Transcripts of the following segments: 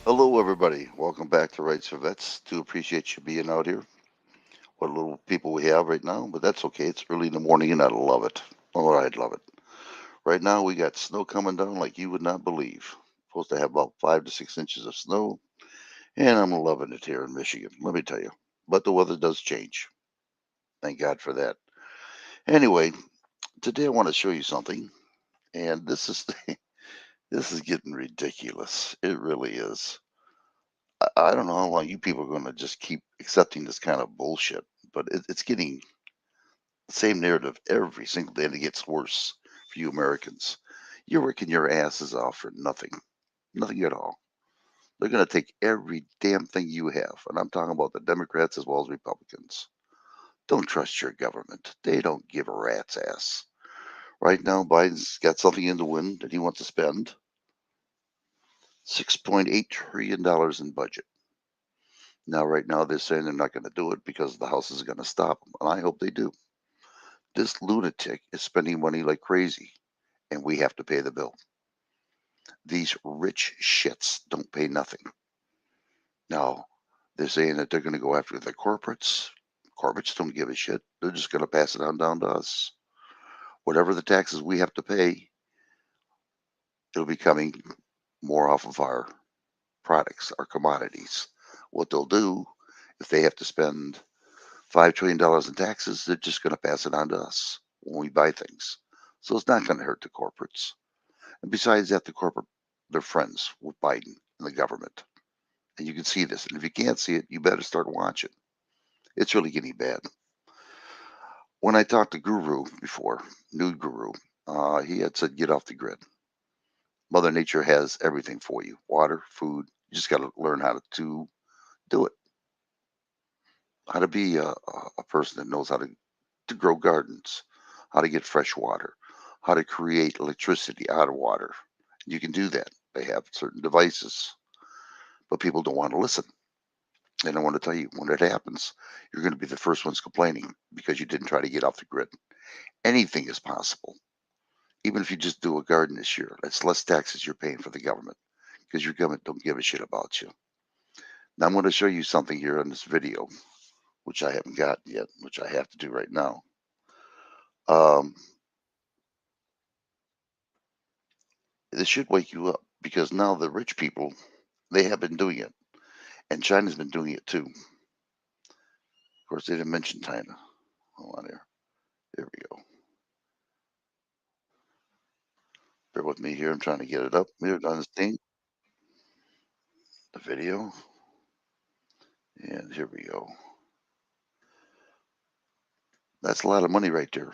Hello, everybody. Welcome back to Rights for Vets. Do appreciate you being out here. What little people we have right now, but that's okay. It's early in the morning and I love it. Oh, I'd love it. Right now, we got snow coming down like you would not believe. Supposed to have about 5 to 6 inches of snow, and I'm loving it here in Michigan, let me tell you. But the weather does change. Thank God for that. Anyway, today I want to show you something, and this is getting ridiculous. It really is. I don't know how long you people are going to just keep accepting this kind of bullshit, but it's getting the same narrative every single day, and it gets worse for you Americans. You're working your asses off for nothing, nothing at all. They're going to take every damn thing you have, and I'm talking about the Democrats as well as Republicans. Don't trust your government. They don't give a rat's ass. Right now, Biden's got something in the wind that he wants to spend $6.8 trillion dollars in budget. Now, right now, they're saying they're not going to do it because the House is going to stop them, and I hope they do. This lunatic is spending money like crazy, and we have to pay the bill. These rich shits don't pay nothing. Now, they're saying that they're going to go after the corporates. Corporates don't give a shit. They're just going to pass it on down to us. Whatever the taxes we have to pay, it'll be coming more off of our products, our commodities. What they'll do, if they have to spend $5 trillion in taxes, they're just going to pass it on to us when we buy things. So it's not going to hurt the corporates. And besides that, the corporate, they're friends with Biden and the government. And you can see this. And if you can't see it, you better start watching. It's really getting bad. When I talked to Guru before, Nude Guru, he had said, get off the grid. Mother Nature has everything for you, water, food. You just got to learn how to do it, how to be a person that knows how to grow gardens, how to get fresh water, how to create electricity out of water. You can do that. They have certain devices, but people don't want to listen. And I want to tell you, when it happens, you're going to be the first ones complaining because you didn't try to get off the grid. Anything is possible. Even if you just do a garden this year, that's less taxes you're paying for the government because your government don't give a shit about you. Now I'm going to show you something here on this video, which I haven't gotten yet, which I have to do right now. Um, this should wake you up because now the rich people, they have been doing it, and China's been doing it too. Of course, they didn't mention China. Hold on here. There we go. Bear with me here. I'm trying to get it up here on the thing, the video, and here we go. That's a lot of money right there,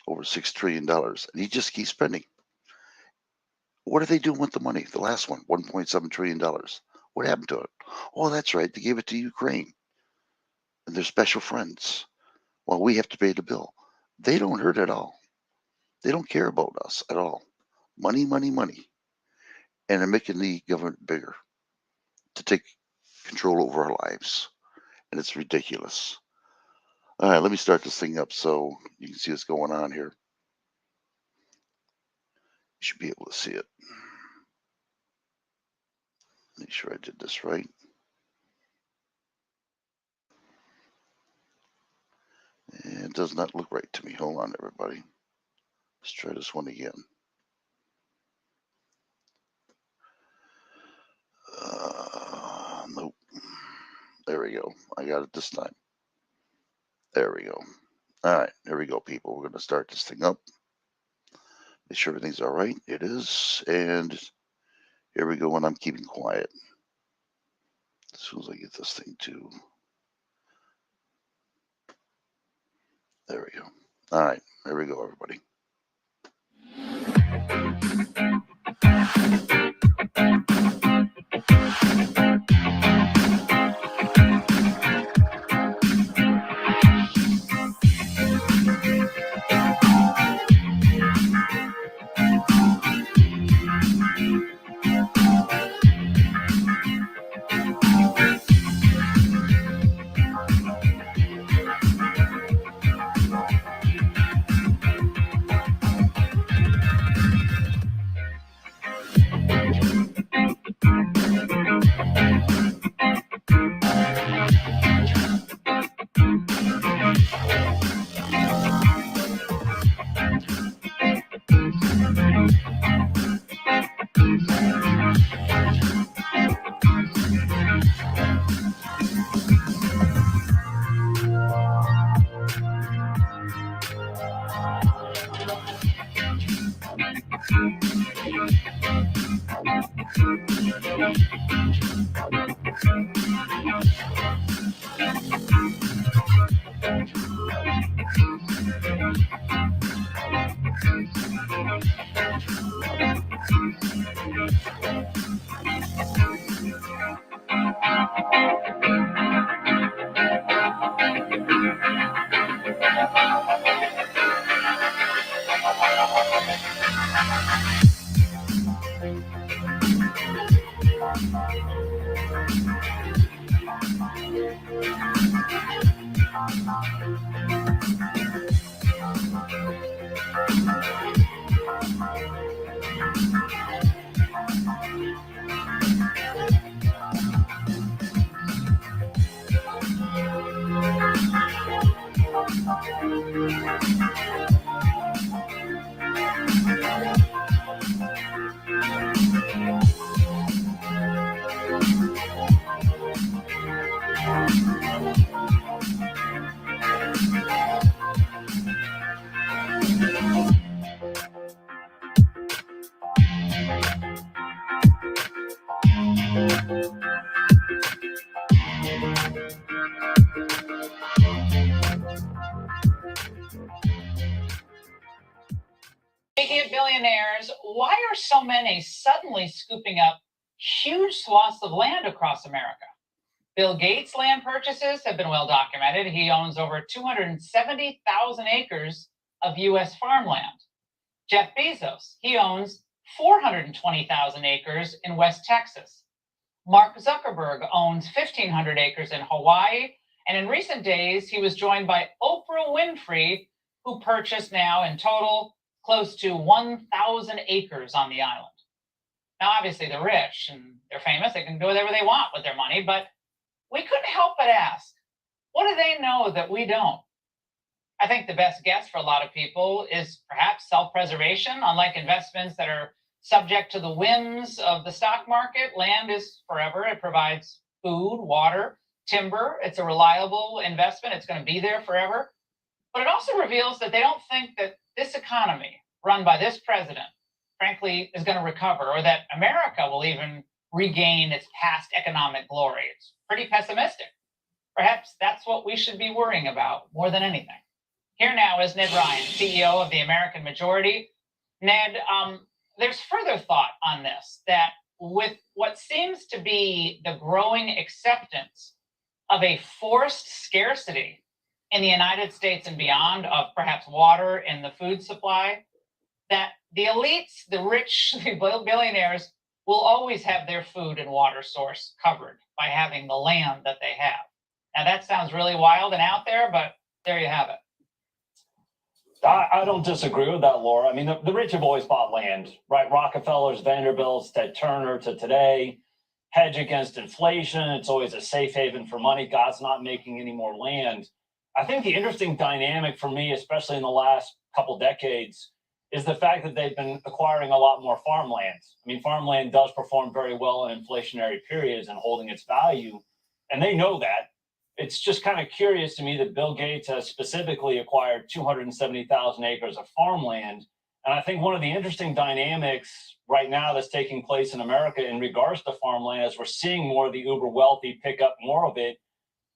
over $6 trillion, and he just keeps spending. What are they doing with the money? The last one, $1.7 trillion. What happened to it? Oh, that's right. They gave it to Ukraine and their special friends. Well, we have to pay the bill. They don't hurt at all. They don't care about us at all. Money, money, money. And they're making the government bigger to take control over our lives. And it's ridiculous. All right, let me start this thing up so you can see what's going on here. You should be able to see it. Make sure I did this right. And it does not look right to me. Hold on, everybody. Let's try this one again. Nope. There we go. I got it this time. There we go. All right, here we go, people. We're going to start this thing up. Make sure everything's all right. It is. And here we go, and I'm keeping quiet. As soon as I get this thing to. There we go. All right, there we go, everybody. Speaking of billionaires, why are so many suddenly scooping up huge swaths of land across America? Bill Gates' land purchases have been well documented. He owns over 270,000 acres of U.S. farmland. Jeff Bezos, he owns 420,000 acres in West Texas. Mark Zuckerberg owns 1,500 acres in Hawaii. And in recent days, he was joined by Oprah Winfrey, who purchased now in total close to 1,000 acres on the island. Now, obviously, they're rich and they're famous. They can do whatever they want with their money, but we couldn't help but ask, what do they know that we don't? I think the best guess for a lot of people is perhaps self-preservation. Unlike investments that are subject to the whims of the stock market, land is forever. It provides food, water, timber. It's a reliable investment. It's going to be there forever. But it also reveals that they don't think that this economy run by this president, frankly, is going to recover, or that America will even regain its past economic glory. It's pretty pessimistic. Perhaps that's what we should be worrying about more than anything. Here now is Ned Ryan, CEO of the American Majority. Ned, there's further thought on this, that with what seems to be the growing acceptance of a forced scarcity in the United States and beyond of perhaps water and the food supply, that the elites, the rich, the billionaires will always have their food and water source covered by having the land that they have. Now that sounds really wild and out there, but there you have it. I don't disagree with that, Laura. I mean, the rich have always bought land, right? Rockefellers, Vanderbilts, Ted Turner to today, hedge against inflation. It's always a safe haven for money. God's not making any more land. I think the interesting dynamic for me, especially in the last couple decades, is the fact that they've been acquiring a lot more farmland. I mean, farmland does perform very well in inflationary periods and holding its value, and they know that. It's just kind of curious to me that Bill Gates has specifically acquired 270,000 acres of farmland. And I think one of the interesting dynamics right now that's taking place in America in regards to farmland is we're seeing more of the uber wealthy pick up more of it.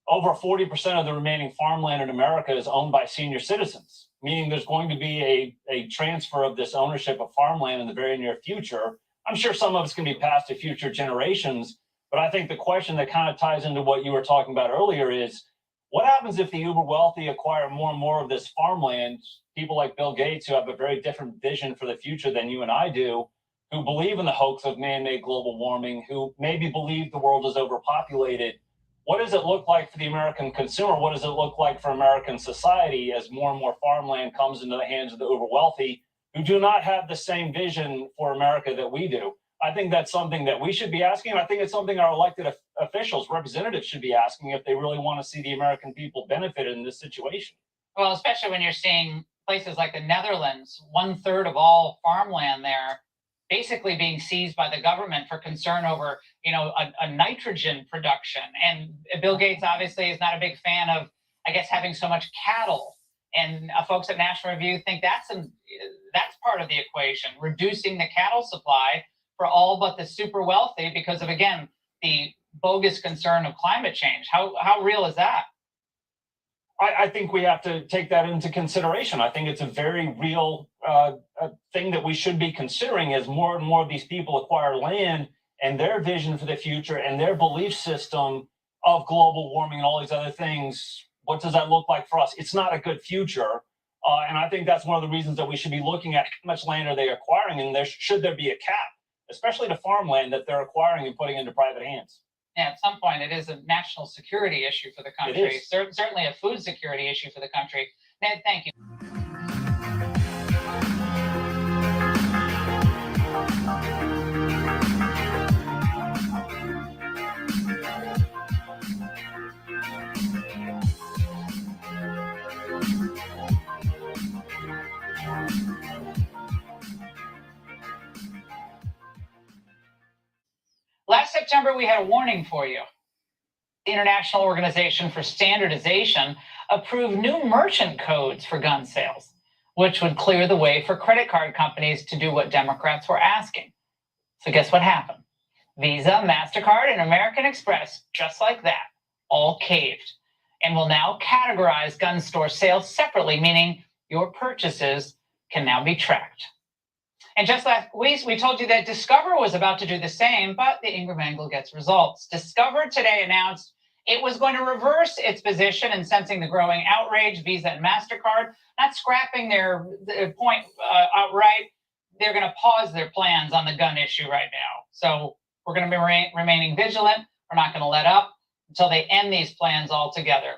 Over 40% of the remaining farmland in America is owned by senior citizens, meaning there's going to be a transfer of this ownership of farmland in the very near future. I'm sure some of it's going to be passed to future generations, but I think the question that kind of ties into what you were talking about earlier is, what happens if the uber wealthy acquire more and more of this farmland? People like Bill Gates, who have a very different vision for the future than you and I do, who believe in the hoax of man-made global warming, who maybe believe the world is overpopulated. What does it look like for the American consumer? What does it look like for American society as more and more farmland comes into the hands of the uber wealthy, who do not have the same vision for America that we do? I think that's something that we should be asking. I think it's something our elected officials, representatives, should be asking if they really want to see the American people benefit in this situation. Well, especially when you're seeing places like the Netherlands, 1/3 of all farmland there basically being seized by the government for concern over, a nitrogen production. And Bill Gates obviously is not a big fan of, I guess, having so much cattle. And folks at National Review think that's part of the equation, reducing the cattle supply for all but the super wealthy because of, again, the bogus concern of climate change. How real is that? I think we have to take that into consideration. I think it's a very real thing that we should be considering as more and more of these people acquire land, and their vision for the future and their belief system of global warming and all these other things. What does that look like for us? It's not a good future. And I think that's one of the reasons that we should be looking at how much land are they acquiring, and should there be a cap, especially the farmland that they're acquiring and putting into private hands. Yeah, at some point, it is a national security issue for the country. Certainly a food security issue for the country. Ned, thank you. Last September, we had a warning for you. The International Organization for Standardization approved new merchant codes for gun sales, which would clear the way for credit card companies to do what Democrats were asking. So guess what happened? Visa, MasterCard, and American Express, just like that, all caved and will now categorize gun store sales separately, meaning your purchases can now be tracked. And just last week, we told you that Discover was about to do the same, but the Ingram angle gets results. Discover today announced it was going to reverse its position in sensing the growing outrage. Visa and MasterCard not scrapping their point outright. They're going to pause their plans on the gun issue right now. So we're going to be remaining vigilant. We're not going to let up until they end these plans altogether.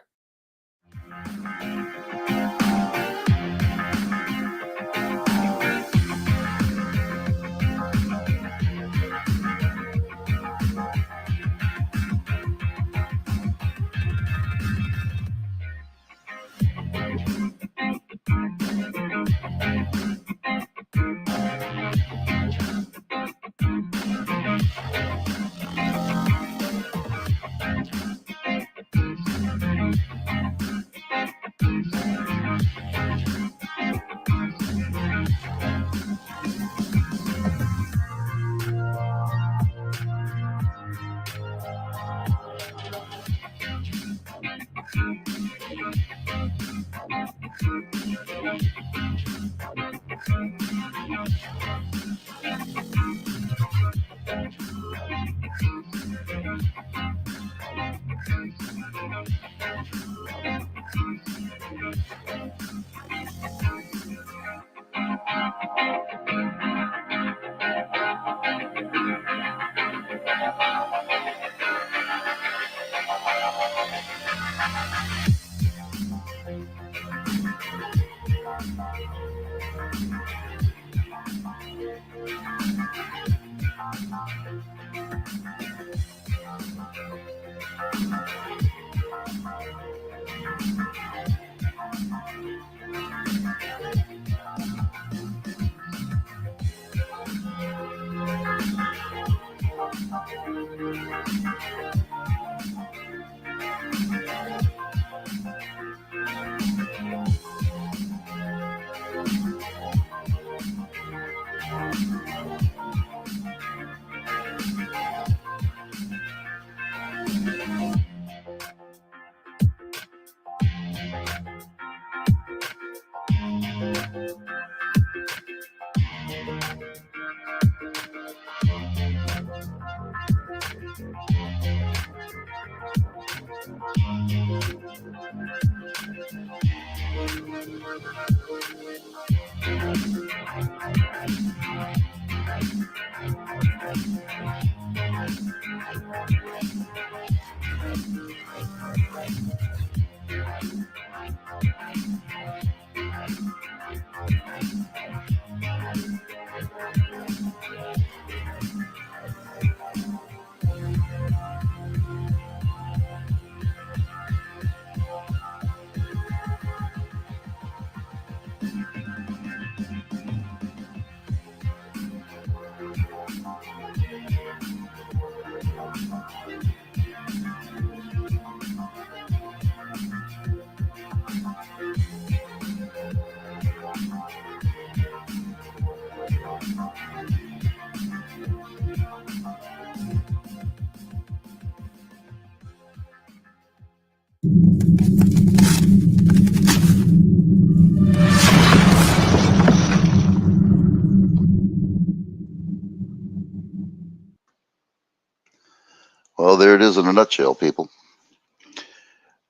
Well, there it is in a nutshell, people.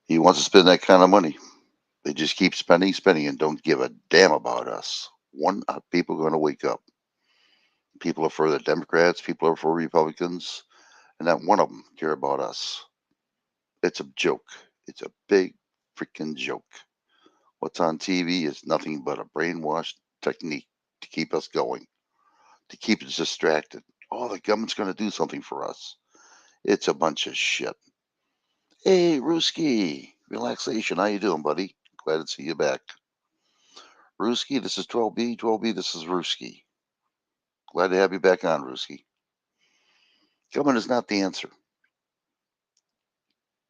He wants to spend that kind of money. They just keep spending, spending, and don't give a damn about us. When are people going to wake up? People are for the Democrats, people are for Republicans, and not one of them care about us. It's a joke. It's a big freaking joke. What's on TV is nothing but a brainwashed technique to keep us going, to keep us distracted. Oh, the government's going to do something for us. It's a bunch of shit. Hey, Ruski, relaxation. How you doing, buddy? Glad to see you back. Ruski, this is 12B. 12B, this is Ruski. Glad to have you back on, Ruski. Government is not the answer.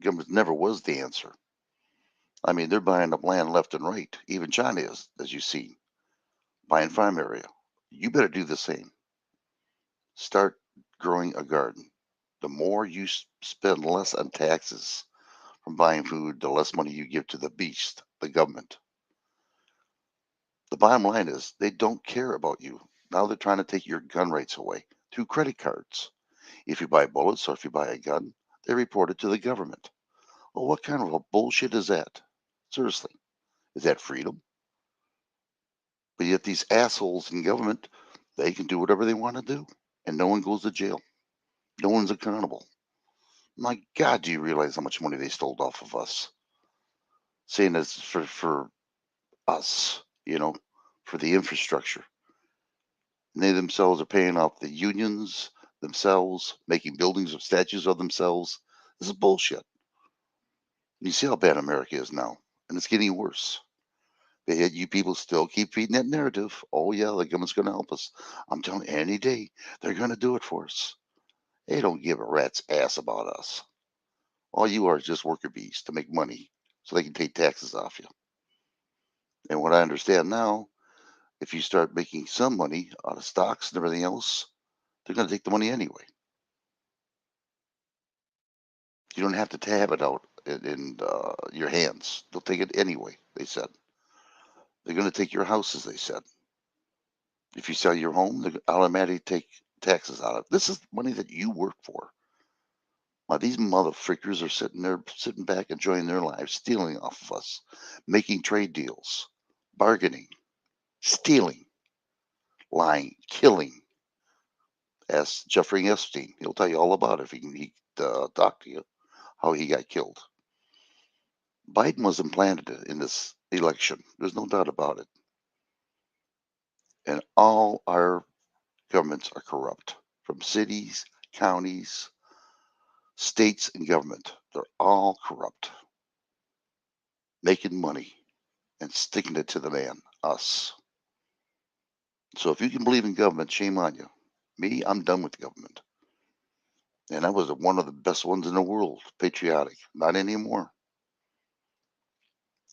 Government never was the answer. I mean, they're buying up land left and right. Even China is, as you see, buying farm area. You better do the same. Start growing a garden. The more you spend less on taxes from buying food, the less money you give to the beast, the government. The bottom line is they don't care about you. Now they're trying to take your gun rights away through credit cards. If you buy bullets or if you buy a gun, they report it to the government. Well, what kind of a bullshit is that? Seriously, is that freedom? But yet these assholes in government, they can do whatever they want to do, and no one goes to jail. No one's accountable. My God, do you realize how much money they stole off of us? Saying it's for us, for the infrastructure. And they themselves are paying off the unions themselves, making buildings of statues of themselves. This is bullshit. You see how bad America is now, and it's getting worse. Yet you people still keep feeding that narrative. Oh yeah, the government's going to help us. I'm telling you, any day they're going to do it for us. They don't give a rat's ass about us. All you are is just worker bees to make money, so they can take taxes off you. And what I understand now, if you start making some money out of stocks and everything else, they're going to take the money anyway. You don't have to have it out in your hands. They'll take it anyway, they said. They're going to take your houses, they said. If you sell your home, they automatically take taxes out of it. This is money that you work for. Now, these motherfreakers are sitting there, sitting back, enjoying their lives, stealing off of us, making trade deals, bargaining, stealing, lying, killing. Ask Jeffrey Epstein. He'll tell you all about it if he talk to you, how he got killed. Biden was implanted in this election. There's no doubt about it. And all our governments are corrupt, from cities, counties, states, and government. They're all corrupt, making money and sticking it to the man, us. So if you can believe in government, shame on you. Me, I'm done with government. And I was one of the best ones in the world, patriotic. Not anymore.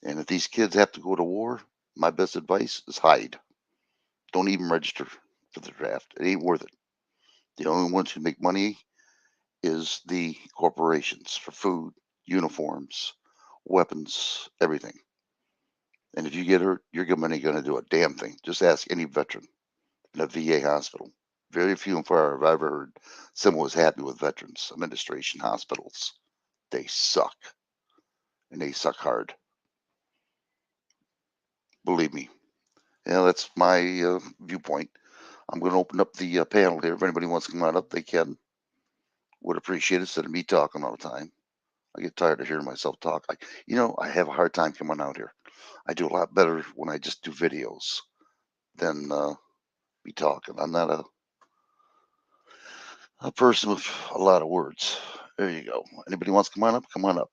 And if these kids have to go to war, my best advice is hide. Don't even register for the draft. It ain't worth it. The only ones who make money is the corporations for food, uniforms, weapons, everything. And if you get hurt, your government ain't going to do a damn thing. Just ask any veteran in a VA hospital. Very few and far have I ever heard someone was happy with Veterans Administration hospitals. They suck, and they suck hard. Believe me. Yeah, that's my viewpoint. I'm going to open up the panel here. If anybody wants to come on up, they can. Would appreciate it instead of me talking all the time. I get tired of hearing myself talk. I have a hard time coming out here. I do a lot better when I just do videos than be talking. I'm not a person with a lot of words. There you go. Anybody wants to come on up? Come on up.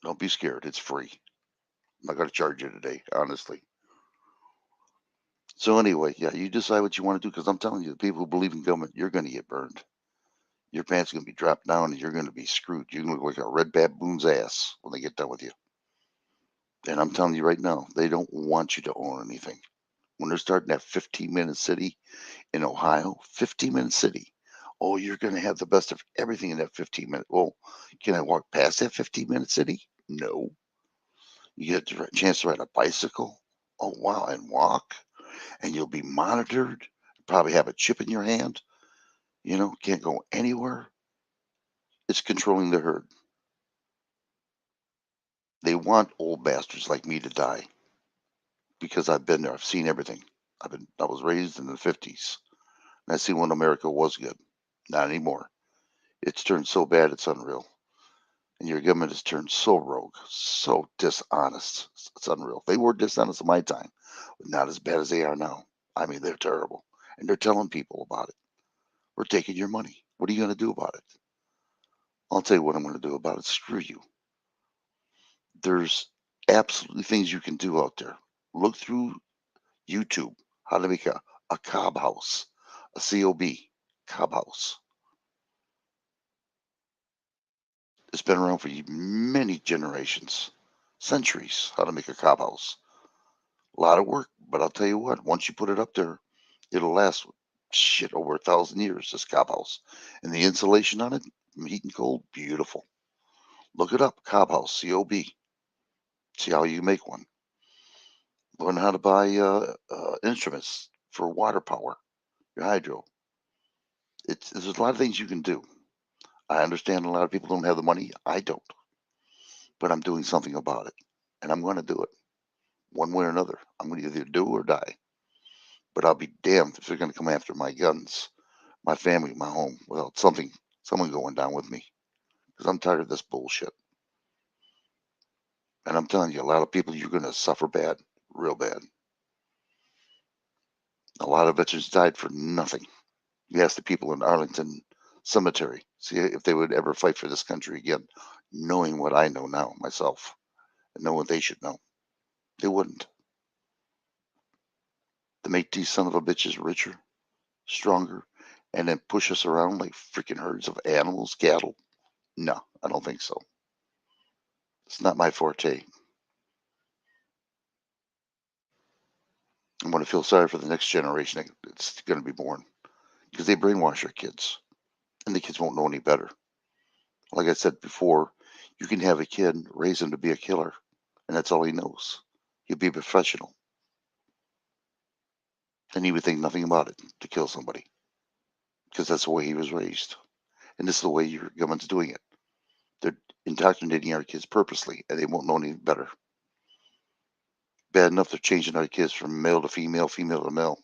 Don't be scared. It's free. I'm not going to charge you today, honestly. So anyway, yeah, you decide what you want to do because I'm telling you, the people who believe in government, you're going to get burned. Your pants are going to be dropped down and you're going to be screwed. You're going to look like a red baboon's ass when they get done with you. And I'm telling you right now, they don't want you to own anything. When they're starting that 15-minute city in Ohio, 15-minute city, oh, you're going to have the best of everything in that 15-minute. Well, can I walk past that 15-minute city? No. You get a chance to ride a bicycle? Oh, wow, and walk? And you'll be monitored, probably have a chip in your hand, can't go anywhere. It's controlling the herd. They want old bastards like me to die because I've been there. I've seen everything. I was raised in the 50s and I seen when America was good. Not anymore. It's turned so bad it's unreal. And your government has turned so rogue, so dishonest. It's unreal. They were dishonest in my time, but not as bad as they are now. I mean, they're terrible. And they're telling people about it. We're taking your money. What are you going to do about it? I'll tell you what I'm going to do about it. Screw you. There's absolutely things you can do out there. Look through YouTube. how to make a cob house, a COB, cob house. It's been around for many generations, centuries, how to make a cob house. A lot of work, but I'll tell you what, once you put it up there, it'll last shit over 1,000 years, this cob house. And the insulation on it, from heat and cold, beautiful. Look it up, cob house, COB. See how you make one. Learn how to buy instruments for water power, your hydro. There's a lot of things you can do. I understand a lot of people don't have the money. I don't. But I'm doing something about it. And I'm going to do it one way or another. I'm going to either do or die. But I'll be damned if they're going to come after my guns, my family, my home, without someone going down with me. Because I'm tired of this bullshit. And I'm telling you, a lot of people, you're going to suffer bad, real bad. A lot of veterans died for nothing. You ask the people in Arlington Cemetery, see if they would ever fight for this country again, knowing what I know now myself, and know what they should know. They wouldn't. To make these son of a bitches richer, stronger, and then push us around like freaking herds of animals, cattle. No, I don't think so. It's not my forte. I'm going to feel sorry for the next generation that's going to be born because they brainwash our kids, and the kids won't know any better. Like I said before, you can have a kid, raise him to be a killer, and that's all he knows. He'll be a professional. And he would think nothing about it to kill somebody because that's the way he was raised. And this is the way your government's doing it. They're indoctrinating our kids purposely, and they won't know any better. Bad enough they're changing our kids from male to female, female to male.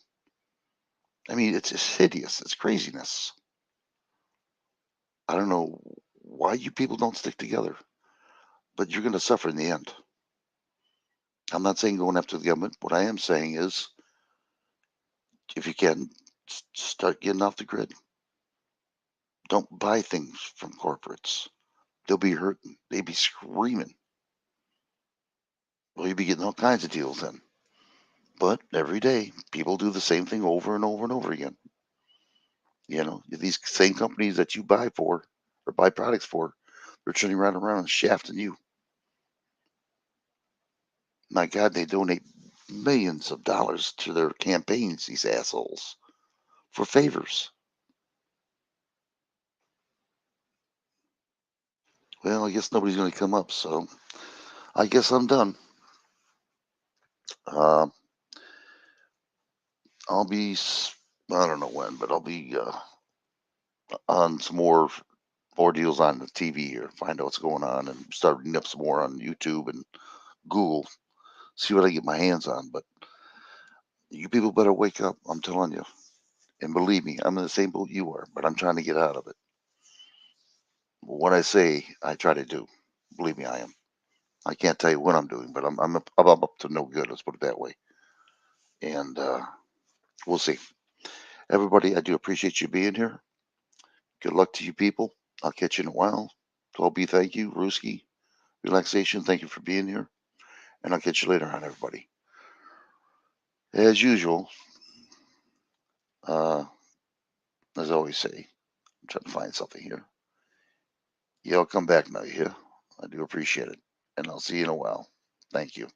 I mean, it's hideous. It's craziness. I don't know why you people don't stick together, but you're going to suffer in the end. I'm not saying going after the government. What I am saying is, if you can, start getting off the grid. Don't buy things from corporates. They'll be hurting. They'll be screaming. Well, you'll be getting all kinds of deals then. But every day, people do the same thing over and over and over again. You know, these same companies that you buy for or buy products for, they're turning right around and shafting you. My God, they donate millions of dollars to their campaigns, these assholes, for favors. Well, I guess nobody's going to come up, so I guess I'm done. Uh, I'll be, I don't know when, but I'll be on some more deals on the TV here, find out what's going on, and start reading up some more on YouTube and Google, see what I get my hands on. But you people better wake up, I'm telling you. And believe me, I'm in the same boat you are, but I'm trying to get out of it. What I say, I try to do. Believe me, I am. I can't tell you what I'm doing, but I'm up to no good. Let's put it that way. And we'll see. Everybody, I do appreciate you being here. Good luck to you people. I'll catch you in a while. 12B, thank you. Ruski, relaxation, thank you for being here. And I'll catch you later on, everybody. As usual, uh, as I always say, I'm trying to find something here. Yeah, I'll come back now, yeah? I do appreciate it. And I'll see you in a while. Thank you.